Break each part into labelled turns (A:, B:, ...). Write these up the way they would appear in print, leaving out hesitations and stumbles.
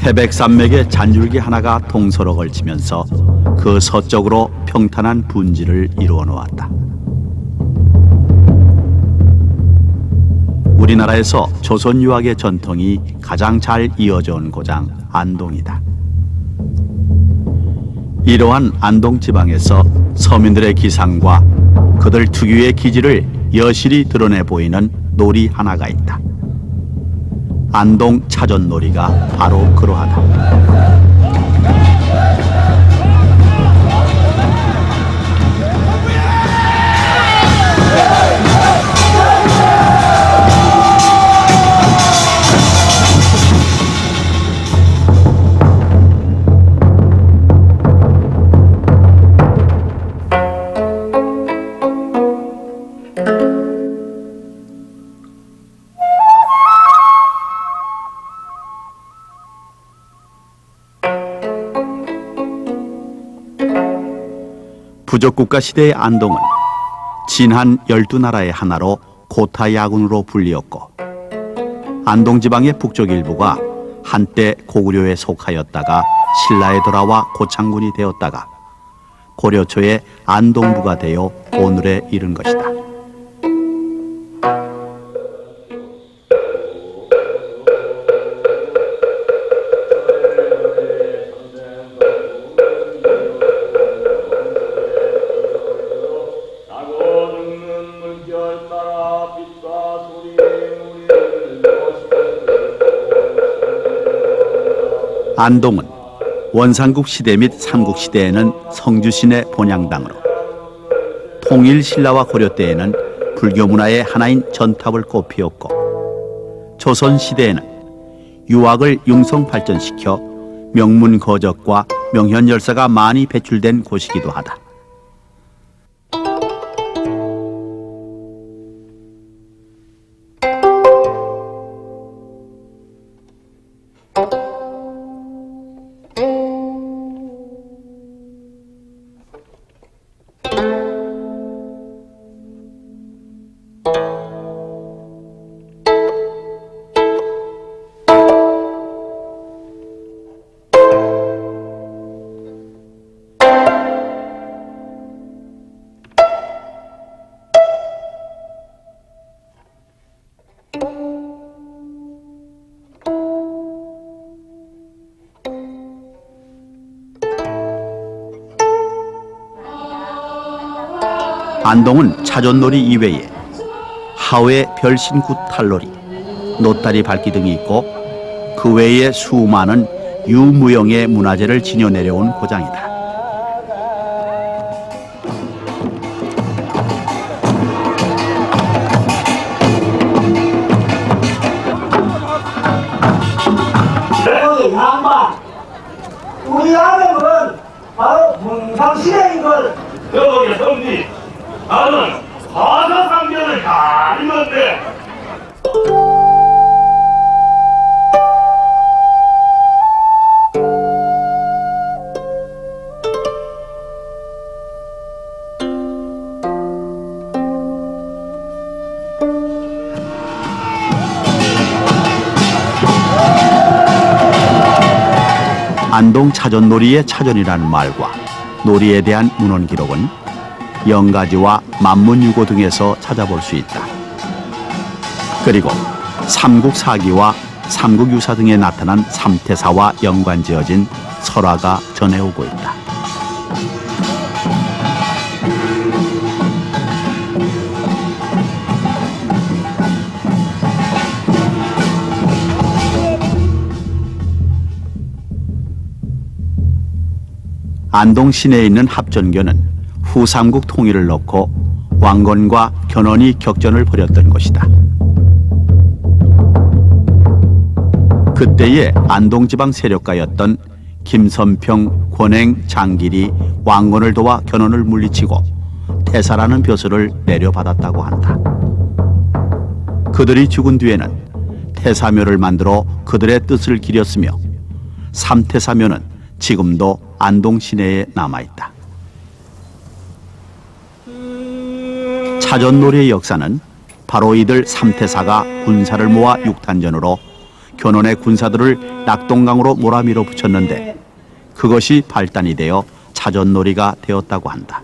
A: 태백산맥의 잔줄기 하나가 동서로 걸치면서 그 서쪽으로 평탄한 분지를 이루어 놓았다. 우리나라에서 조선 유학의 전통이 가장 잘 이어져 온 고장 안동이다. 이러한 안동 지방에서 서민들의 기상과 그들 특유의 기질을 여실히 드러내 보이는 놀이 하나가 있다. 안동 차전놀이가 바로 그러하다. 부족국가 시대의 안동은 진한 12나라의 하나로 고타야군으로 불리었고, 안동 지방의 북쪽 일부가 한때 고구려에 속하였다가 신라에 돌아와 고창군이 되었다가 고려 초에 안동부가 되어 오늘에 이른 것이다. 안동은 원삼국 시대 및 삼국시대에는 성주신의 본향당으로, 통일신라와 고려 때에는 불교 문화의 하나인 전탑을 꽃피웠고, 조선시대에는 유학을 융성발전시켜 명문거적과 명현열사가 많이 배출된 곳이기도 하다. 안동은 차전놀이 이외에 하회 별신구 탈놀이, 노다리 밟기 등이 있고, 그 외에 수많은 유무형의 문화재를 지녀내려온 고장이다.
B: 우리 안동은 바로 문상시대인 걸.
C: 여기 성지, 나는 화사상견을 다 읽었대.
A: 안동 차전놀이의 차전이라는 말과 놀이에 대한 문헌 기록은 영가지와 만문유고 등에서 찾아볼 수 있다. 그리고 삼국사기와 삼국유사 등에 나타난 삼태사와 연관지어진 설화가 전해오고 있다. 안동 시내에 있는 합전교는 후삼국 통일을 놓고 왕건과 견훤이 격전을 벌였던 곳이다. 그때의 안동 지방 세력가였던 김선평, 권행, 장길이 왕건을 도와 견훤을 물리치고 태사라는 벼슬을 내려받았다고 한다. 그들이 죽은 뒤에는 태사묘를 만들어 그들의 뜻을 기렸으며, 삼태사묘는 지금도 안동 시내에 남아있다. 차전놀이의 역사는 바로 이들 삼태사가 군사를 모아 육탄전으로 견훤의 군사들을 낙동강으로 몰아밀어 붙였는데 그것이 발단이 되어 차전놀이가 되었다고 한다.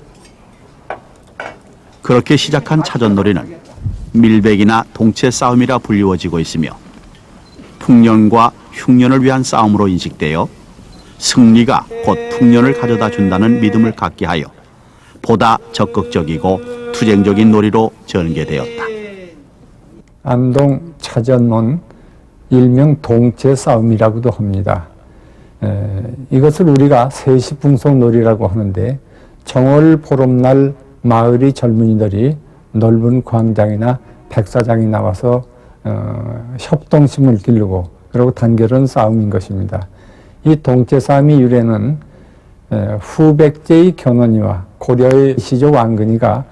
A: 그렇게 시작한 차전놀이는 밀백이나 동체 싸움이라 불리워지고 있으며 풍년과 흉년을 위한 싸움으로 인식되어 승리가 곧 풍년을 가져다 준다는 믿음을 갖게 하여 보다 적극적이고 투쟁적인 놀이로 전개되었다.
D: 안동 차전론 일명 동체 싸움이라고도 합니다. 이것을 우리가 세시풍속놀이라고 하는데 정월 보름날 마을의 젊은이들이 넓은 광장이나 백사장에 나와서 협동심을 기르고 그리고 단결한 싸움인 것입니다. 이 동체 싸움의 유래는 후백제의 견훤이와 고려의 시조 왕근이가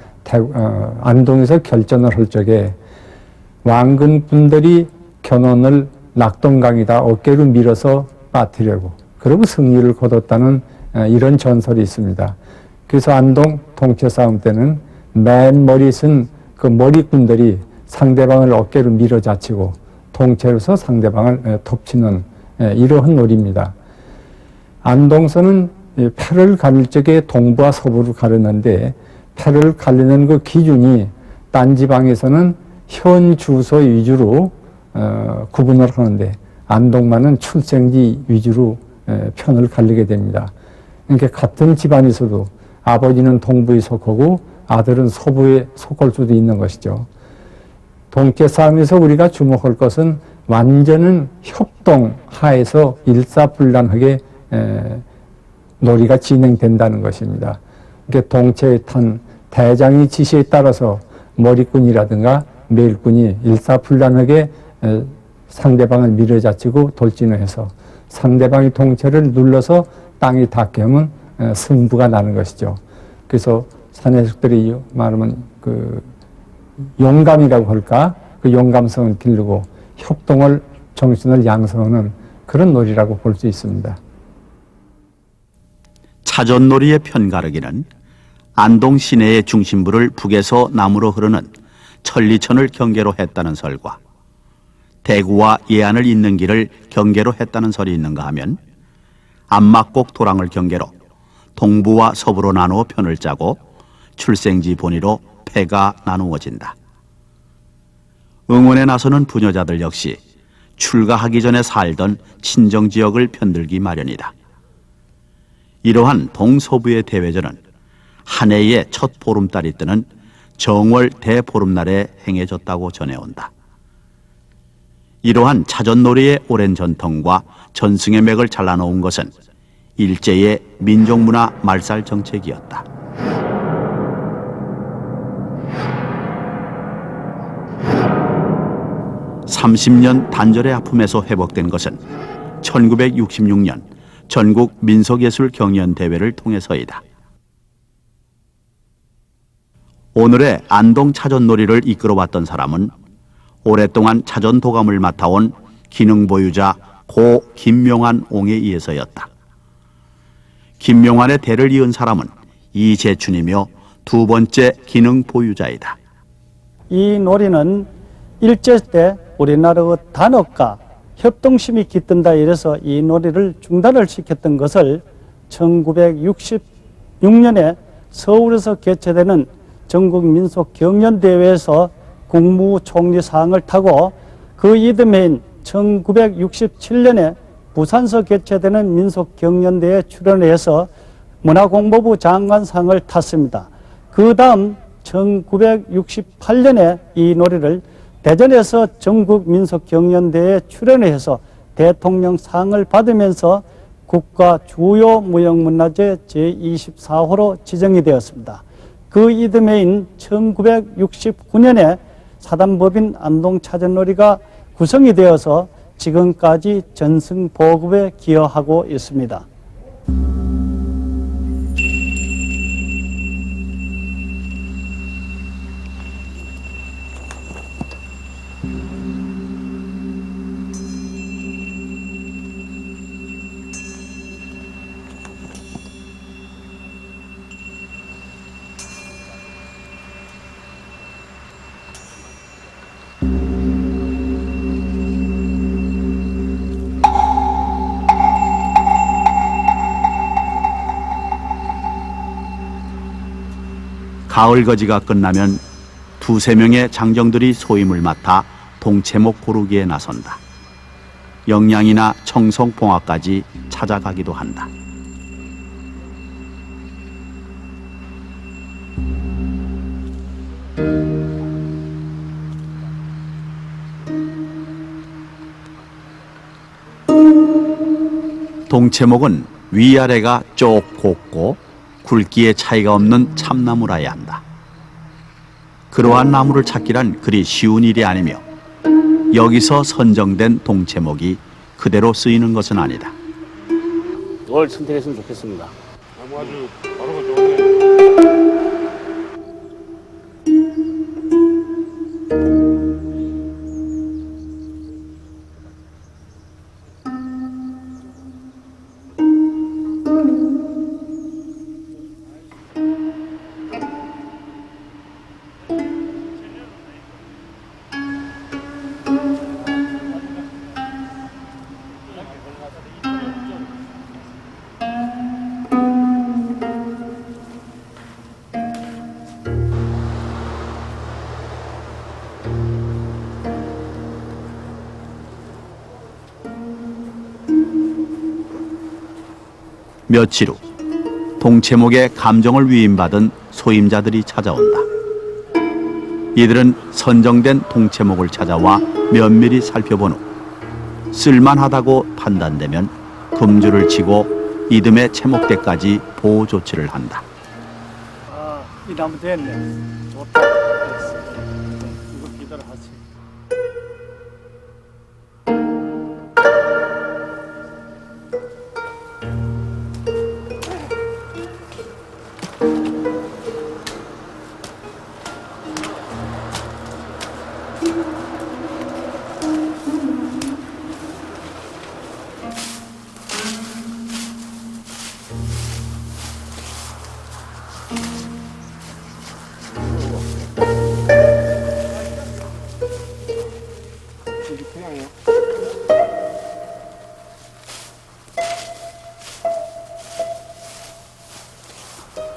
D: 안동에서 결전을 할 적에 왕근분들이 견훤을 낙동강에다 어깨로 밀어서 빠뜨리려고 그리고 승리를 거뒀다는 이런 전설이 있습니다. 그래서 안동 동체 싸움 때는 맨 머리 쓴 그 머리꾼들이 상대방을 어깨로 밀어자치고 동체로서 상대방을 덮치는 이러한 놀이입니다. 안동서는 패를 가릴 적에 동부와 서부를 가르는데 패를 가리는 그 기준이 딴 지방에서는 현 주소 위주로 구분을 하는데 안동만은 출생지 위주로 편을 갈리게 됩니다. 그러니까 같은 집안에서도 아버지는 동부에 속하고 아들은 서부에 속할 수도 있는 것이죠. 동체 싸움에서 우리가 주목할 것은 완전한 협동 하에서 일사불란하게 놀이가 진행된다는 것입니다. 그러니까 동체에 탄 대장의 지시에 따라서 머리꾼이라든가 매일꾼이 일사불란하게 상대방을 밀어자치고 돌진을 해서 상대방의 동체를 눌러서 땅에 닿게 하면 승부가 나는 것이죠. 그래서 사내식들이 말하면 그 용감이라고 할까? 그 용감성을 기르고 협동을 정신을 양성하는 그런 놀이라고 볼 수 있습니다.
A: 차전놀이의 편가르기는 안동 시내의 중심부를 북에서 남으로 흐르는 천리천을 경계로 했다는 설과 대구와 예안을 잇는 길을 경계로 했다는 설이 있는가 하면 안막곡 도랑을 경계로 동부와 서부로 나누어 편을 짜고 출생지 본위로 패가 나누어진다. 응원에 나서는 부녀자들 역시 출가하기 전에 살던 친정지역을 편들기 마련이다. 이러한 동서부의 대회전은 한 해의 첫 보름달이 뜨는 정월 대보름날에 행해졌다고 전해온다. 이러한 차전놀이의 오랜 전통과 전승의 맥을 잘라놓은 것은 일제의 민족문화 말살 정책이었다. 30년 단절의 아픔에서 회복된 것은 1966년 전국 민속예술경연대회를 통해서이다. 오늘의 안동 차전놀이를 이끌어왔던 사람은 오랫동안 차전도감을 맡아온 기능보유자 고 김명환 옹에 의해서였다. 김명환의 대를 이은 사람은 이재춘이며 두 번째 기능보유자이다.
E: 이 놀이는 일제 때 우리나라의 단업과 협동심이 깃든다 이래서 이 놀이를 중단을 시켰던 것을 1966년에 서울에서 개최되는 전국민속경연대회에서 국무총리상을 타고 그 이듬해인 1967년에 부산서 개최되는 민속경연대회에 출연해서 문화공보부 장관상을 탔습니다. 그 다음 1968년에 이 놀이를 대전에서 전국민속경연대회에 출연해서 대통령상을 받으면서 국가 주요 무형문화재 제24호로 지정이 되었습니다. 그 이듬해인 1969년에 사단법인 안동 차전놀이가 구성이 되어서 지금까지 전승 보급에 기여하고 있습니다.
A: 가을 거지가 끝나면 두세 명의 장정들이 소임을 맡아 동체목 고르기에 나선다. 영양이나 청송 봉화까지 찾아가기도 한다. 동체목은 위아래가 쭉 곱고 굵기에 차이가 없는 참나무라야 한다. 그러한 나무를 찾기란 그리 쉬운 일이 아니며 여기서 선정된 동체목이 그대로 쓰이는 것은 아니다.
F: 이걸 선택했으면 좋겠습니다.
C: 아주 바로가 좋네.
A: 며칠 후 동체목의 감정을 위임받은 소임자들이 찾아온다. 이들은 선정된 동체목을 찾아와 면밀히 살펴본 후 쓸만하다고 판단되면 금주를 치고 이듬해 채목대까지 보호 조치를 한다.
E: 아, 이 나무 됐네. 좋다. 이거 기다려 하세요.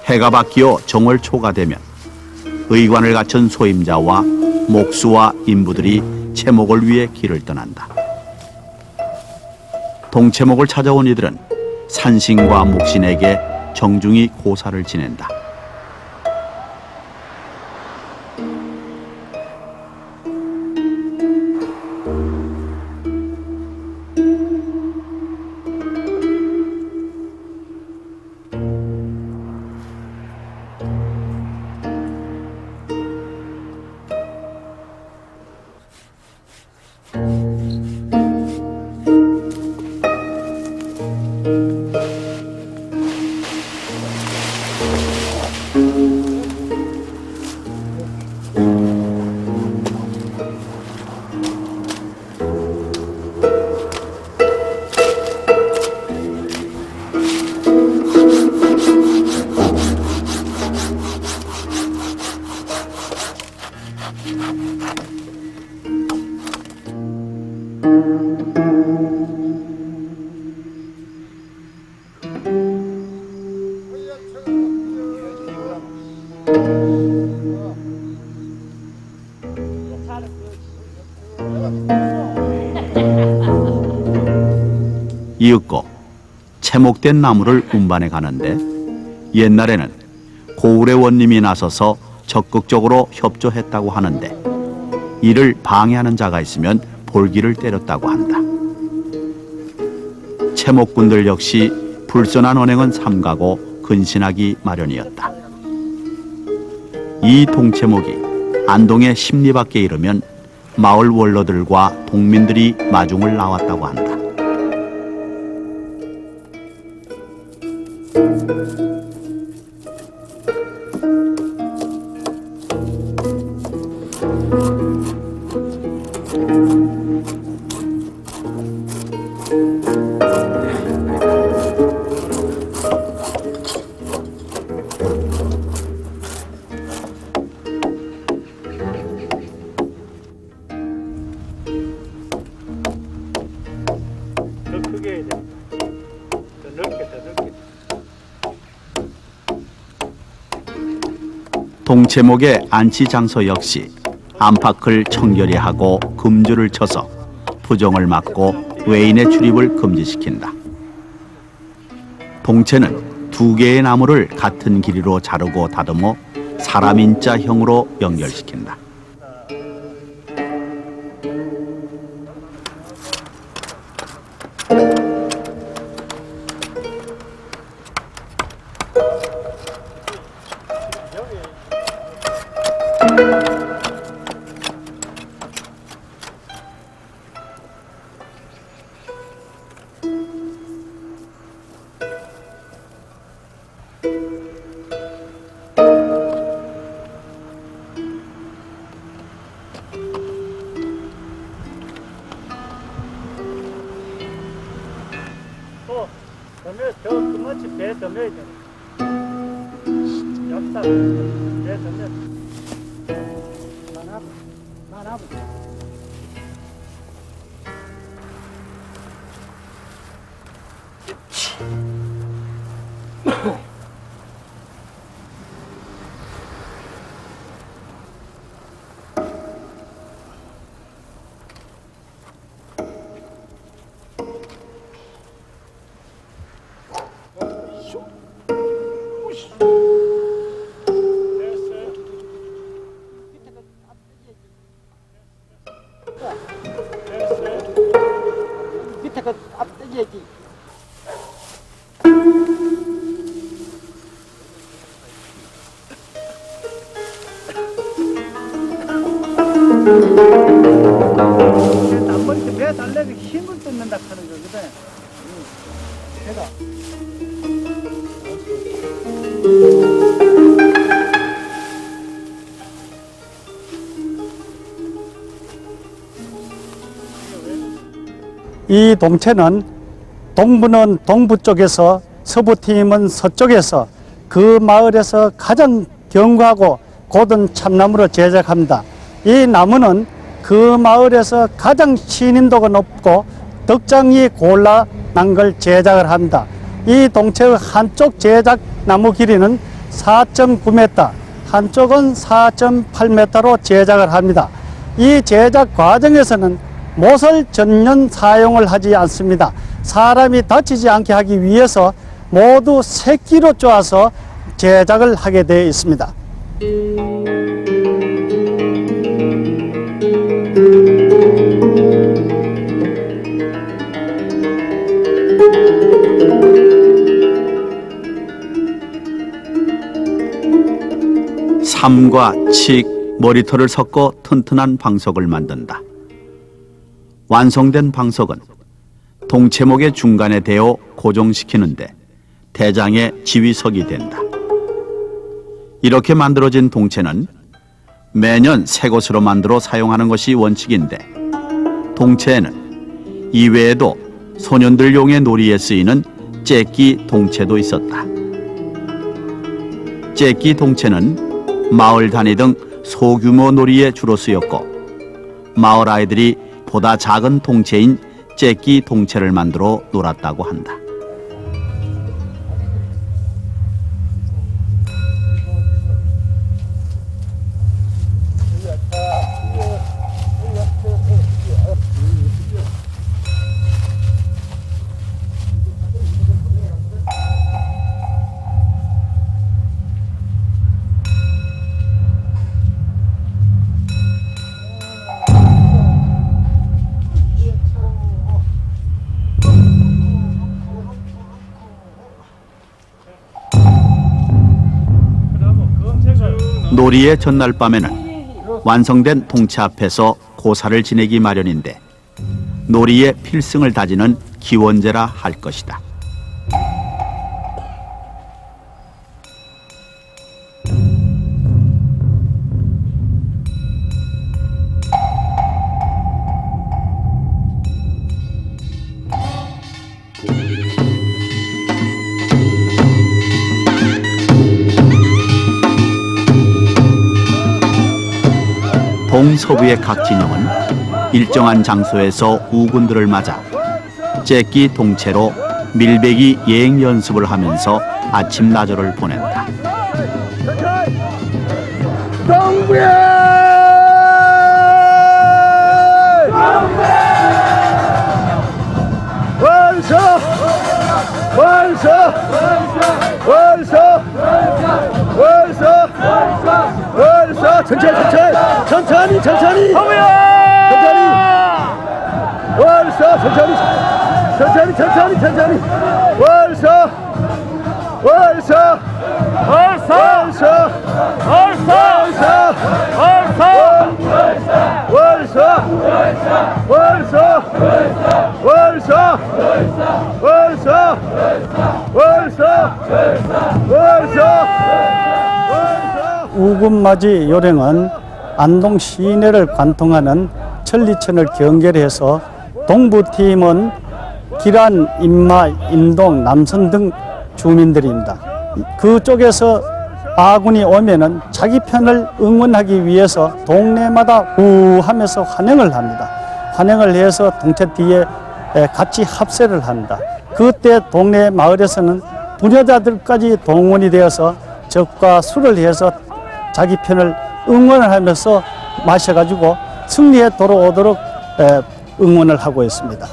A: 해가 바뀌어 정월 초가 되면 의관을 갖춘 소임자와 목수와 인부들이 채목을 위해 길을 떠난다. 동체목을 찾아온 이들은 산신과 목신에게 정중히 고사를 지낸다. 이윽고 채목된 나무를 운반해 가는데 옛날에는 고을의 원님이 나서서 적극적으로 협조했다고 하는데 이를 방해하는 자가 있으면 볼기를 때렸다고 한다. 채목꾼들 역시 불선한 언행은 삼가고 근신하기 마련이었다. 이 동체목이 안동의 십리 밖에 이르면 마을 원로들과 동민들이 마중을 나왔다고 한다.
E: 더 크게 해야 돼. 더 넓게.
A: 동체목의 안치 장소 역시 안팎을 청결히 하고 금주를 쳐서 부정을 막고 외인의 출입을 금지시킨다. 동체는 두 개의 나무를 같은 길이로 자르고 다듬어 사람 인자형으로 연결시킨다.
E: 저 끝마치 배 덤벼야 돼. 역사 배 덤벼. 만하고. 밑에 그 앞대기. 남머리 배 달래기 힘을 뜯는다 하는 거거든. 배가. 이 동체는 동부는 동부 쪽에서 서부팀은 서쪽에서 그 마을에서 가장 견고하고 고든 참나무로 제작합니다. 이 나무는 그 마을에서 가장 신인도가 높고 덕장이 골라난 걸 제작을 합니다. 이 동체의 한쪽 제작 나무 길이는 4.9m, 한쪽은 4.8m로 제작을 합니다. 이 제작 과정에서는 못을 전면 사용을 하지 않습니다. 사람이 다치지 않게 하기 위해서 모두 새끼로 쪼아서 제작을 하게 되어 있습니다.
A: 삼과 칡, 머리털을 섞어 튼튼한 방석을 만든다. 완성된 방석은 동체목의 중간에 대어 고정시키는데 대장의 지휘석이 된다. 이렇게 만들어진 동체는 매년 새 것으로 만들어 사용하는 것이 원칙인데 동체에는 이외에도 소년들용의 놀이에 쓰이는 째끼 동체도 있었다. 째끼 동체는 마을 단위 등 소규모 놀이에 주로 쓰였고 마을 아이들이 보다 작은 동체인 째끼 동체를 만들어 놀았다고 한다. 놀이의 전날 밤에는 완성된 동체 앞에서 고사를 지내기 마련인데 놀이의 필승을 다지는 기원제라 할 것이다. 동서부의 각 진영은 일정한 장소에서 우군들을 맞아 째끼 동체로 밀배기 예행 연습을 하면서 아침 나절을 보낸다.
E: 우금맞이 요령은 안동 시내를 관통하는 천리천을 경계해서 동부팀은 기란, 인마, 임동, 남선 등 주민들입니다. 그쪽에서 아군이 오면은 자기 편을 응원하기 위해서 동네마다 후 하면서 환영을 합니다. 환영을 해서 동체 뒤에 같이 합세를 합니다. 그때 동네 마을에서는 부녀자들까지 동원이 되어서 적과 술을 해서 자기 편을 응원을 하면서 마셔가지고 승리에 돌아오도록 응원을 하고 있습니다.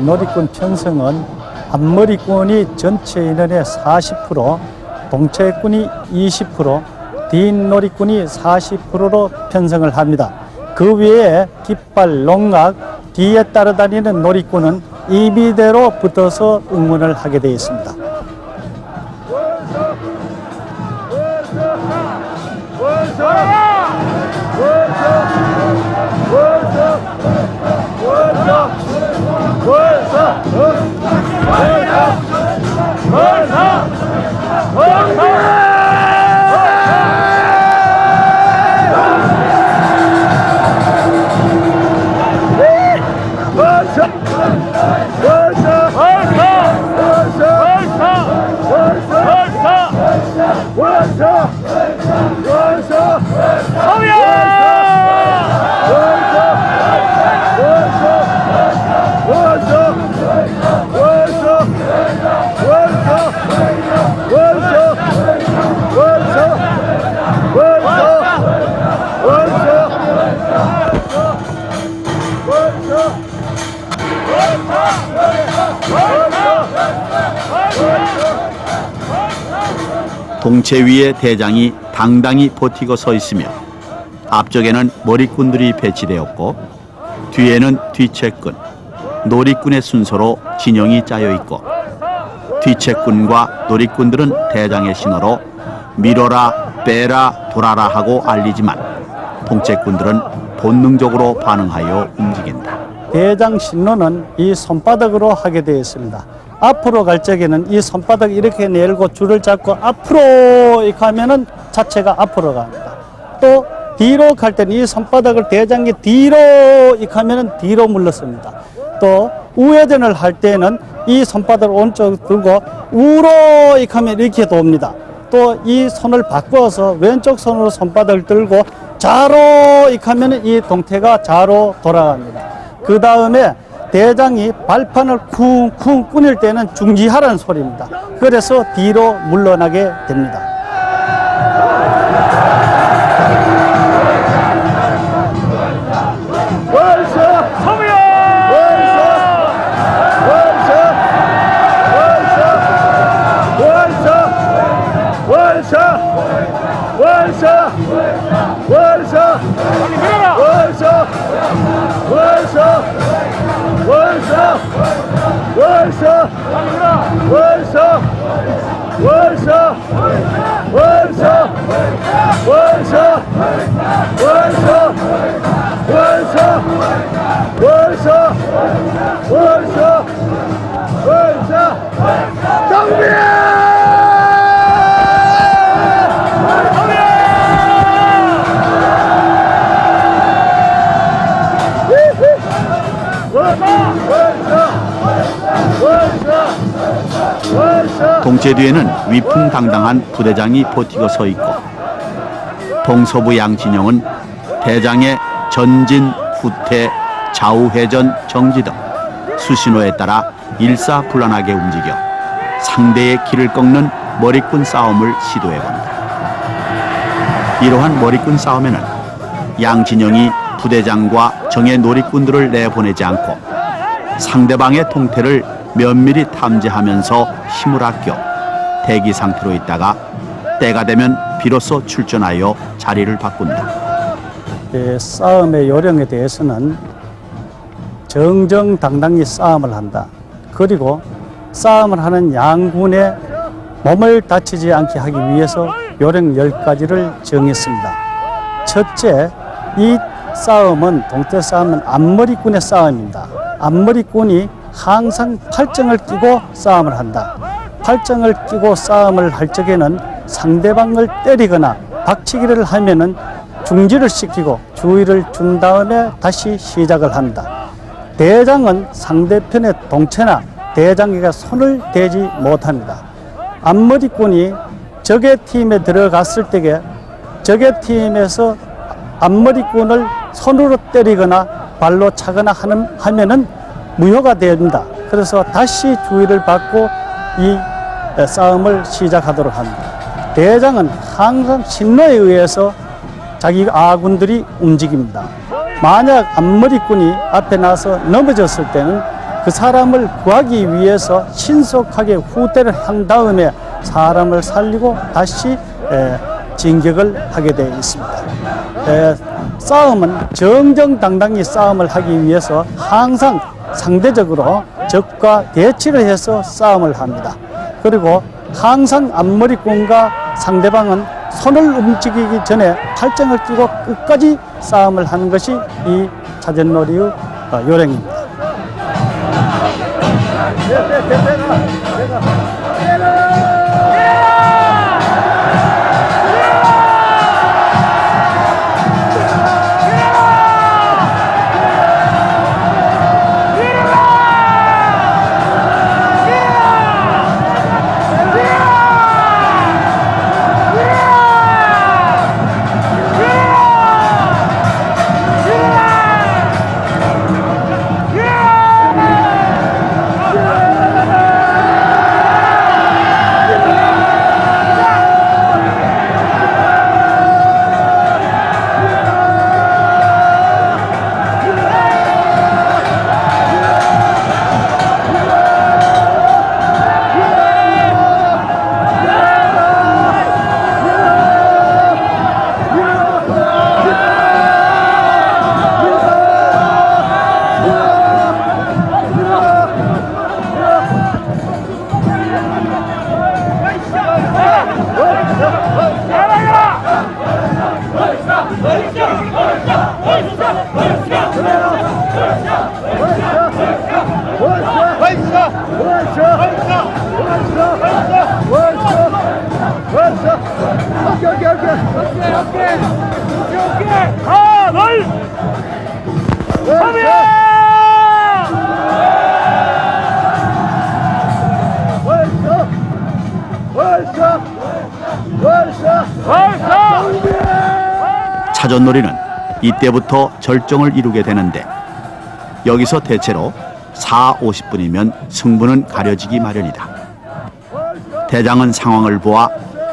E: 놀이꾼 편성은 앞머리꾼이 전체 인원의 40%, 동체꾼이 20%, 뒷놀이꾼이 40%로 편성을 합니다. 그 외에 깃발, 농악, 뒤에 따라다니는 놀이꾼은 임의대로 붙어서 응원을 하게 되어 있습니다.
A: 동체 위에 대장이 당당히 버티고 서 있으며 앞쪽에는 머리꾼들이 배치되었고 뒤에는 뒤채꾼, 놀이꾼의 순서로 진영이 짜여 있고 뒤채꾼과 놀이꾼들은 대장의 신호로 밀어라, 빼라, 돌아라 하고 알리지만 통채꾼들은 본능적으로 반응하여 움직인다.
E: 대장 신호는 이 손바닥으로 하게 되어 있습니다. 앞으로 갈 적에는 이 손바닥 이렇게 내밀고 줄을 잡고 앞으로 이렇게 하면은 자체가 앞으로 갑니다. 또 뒤로 갈 때는 이 손바닥을 대장이 뒤로 이렇게 하면은 뒤로 물렀습니다. 또 우회전을 할 때는 이 손바닥을 오른쪽 들고 우로 이렇게 하면 이렇게 돕니다. 또 이 손을 바꿔서 왼쪽 손으로 손바닥을 들고 좌로 이렇게 하면은 이 동태가 좌로 돌아갑니다. 그 다음에 대장이 발판을 쿵쿵 꾸닐 때는 중지하라는 소리입니다. 그래서 뒤로 물러나게 됩니다.
A: 동체 뒤에는 위풍당당한 부대장이 버티고 서 있고 동서부 양진영은 대장의 전진, 후퇴, 좌우회전, 정지 등 수신호에 따라 일사불란하게 움직여 상대의 길을 꺾는 머리꾼 싸움을 시도해본다. 이러한 머리꾼 싸움에는 양진영이 부대장과 정예 놀이꾼들을 내보내지 않고 상대방의 통태를 면밀히 탐지하면서 힘을 아껴 대기 상태로 있다가 때가 되면 비로소 출전하여 자리를 바꾼다.
E: 싸움의 요령에 대해서는 정정당당히 싸움을 한다. 그리고 싸움을 하는 양군의 몸을 다치지 않게 하기 위해서 요령 10가지를 정했습니다. 첫째, 이 싸움은 동태 싸움은 앞머리꾼의 싸움입니다. 앞머리꾼이 항상 팔정을 끼고 싸움을 한다. 팔정을 끼고 싸움을 할 적에는 상대방을 때리거나 박치기를 하면은 중지를 시키고 주의를 준 다음에 다시 시작을 한다. 대장은 상대편의 동체나 대장에게 손을 대지 못합니다. 앞머리꾼이 적의 팀에 들어갔을 때에 적의 팀에서 앞머리꾼을 손으로 때리거나 발로 차거나 하면은 무효가 됩니다. 그래서 다시 주의를 받고 이 싸움을 시작하도록 합니다. 대장은 항상 신호에 의해서 자기 아군들이 움직입니다. 만약 앞머리꾼이 앞에 나서 넘어졌을 때는 그 사람을 구하기 위해서 신속하게 후퇴를 한 다음에 사람을 살리고 다시 진격을 하게 되어 있습니다. 싸움은 정정당당히 싸움을 하기 위해서 항상 상대적으로 적과 대치를 해서 싸움을 합니다. 그리고 항상 앞머리꾼과 상대방은 손을 움직이기 전에 팔짱을 끼고 끝까지 싸움을 하는 것이 이 사전놀이의 요령입니다.
A: 차전놀이는 이때부터 절정을 이루게 되는데 여기서 대체로 4, 50분이면 승부는 가려지기 마련이다. 대장은 상황을 보아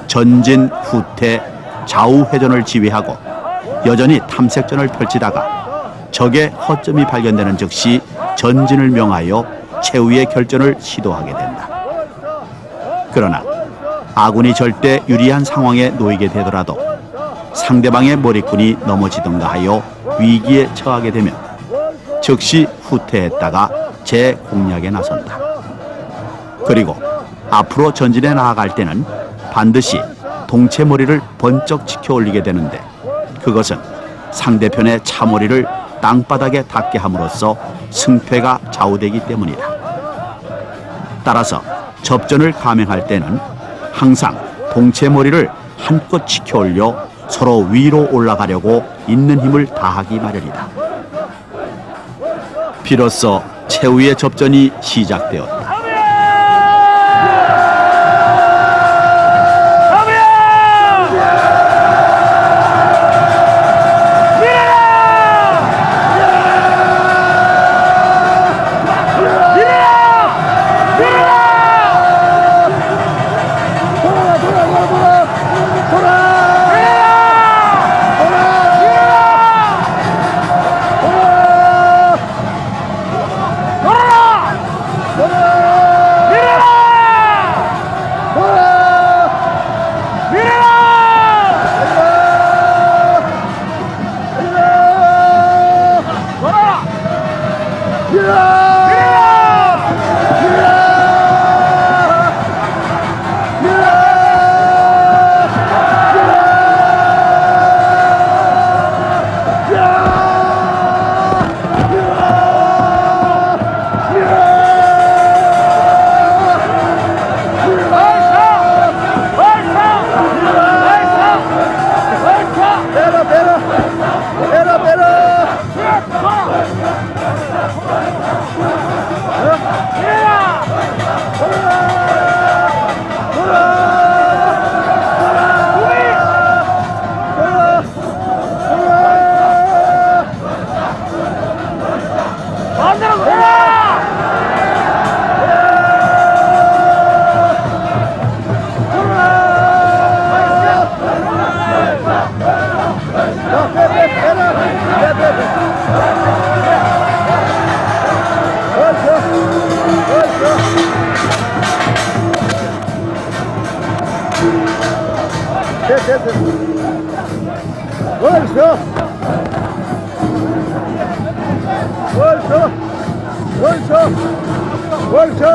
A: 전진, 후퇴, 좌우 회전을 지휘하고 여전히 탐색전을 펼치다가 적의 허점이 발견되는 즉시 전진을 명하여 최후의 결전을 시도하게 된다. 그러나 아군이 절대 유리한 상황에 놓이게 되더라도 상대방의 머리꾼이 넘어지던가 하여 위기에 처하게 되면 즉시 후퇴했다가 재공략에 나선다. 그리고 앞으로 전진해 나아갈 때는 반드시 동체 머리를 번쩍 치켜 올리게 되는데 그것은 상대편의 차머리를 땅바닥에 닿게 함으로써 승패가 좌우되기 때문이다. 따라서 접전을 감행할 때는 항상 동체 머리를 한껏 치켜 올려 서로 위로 올라가려고 있는 힘을 다하기 마련이다. 비로소 최후의 접전이 시작되었다.
B: 월사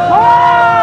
B: 와!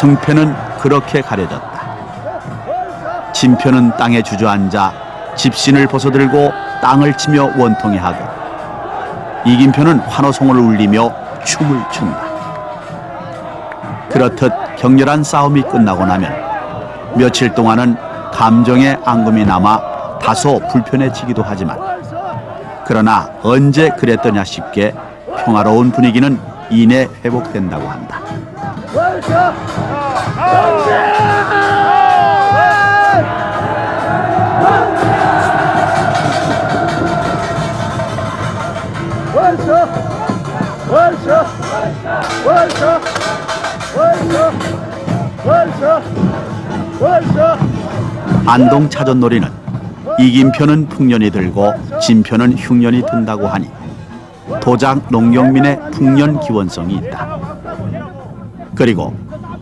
A: 승패는 그렇게 가려졌다. 진표는 땅에 주저앉아 집신을 벗어들고 땅을 치며 원통해 하고, 이긴표는 환호성을 울리며 춤을 춘다. 그렇듯 격렬한 싸움이 끝나고 나면 며칠 동안은 감정의 앙금이 남아 다소 불편해지기도 하지만, 그러나 언제 그랬더냐 싶게 평화로운 분위기는 이내 회복된다고 한다. 안동 차전놀이는 이긴 표는 풍년이 들고 진 표는 흉년이 든다고 하니 도장 농경민의 풍년 기원성이 있다. 그리고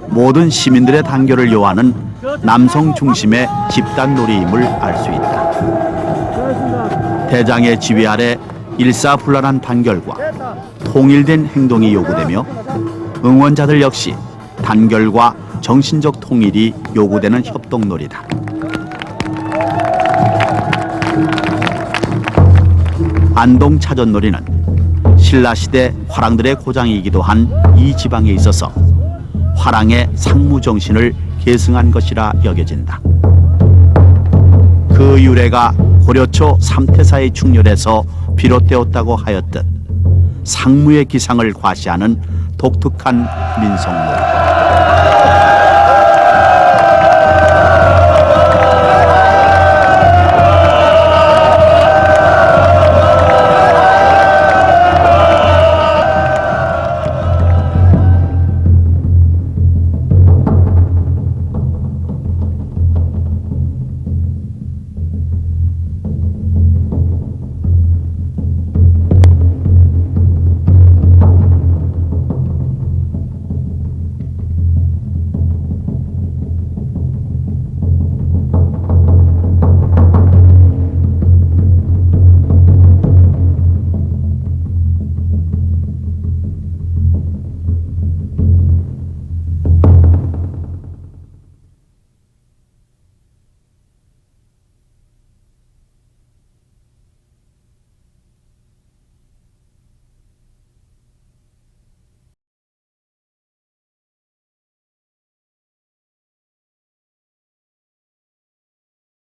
A: 모든 시민들의 단결을 요하는 남성 중심의 집단 놀이임을 알 수 있다. 대장의 지휘 아래 일사불란한 단결과 통일된 행동이 요구되며, 응원자들 역시 단결과 정신적 통일이 요구되는 협동놀이다. 안동 차전놀이는 신라시대 화랑들의 고장이기도 한 이 지방에 있어서 화랑의 상무정신을 계승한 것이라 여겨진다. 그 유래가 고려초 삼태사의 충렬에서 비롯되었다고 하였듯 상무의 기상을 과시하는 독특한 민속놀이.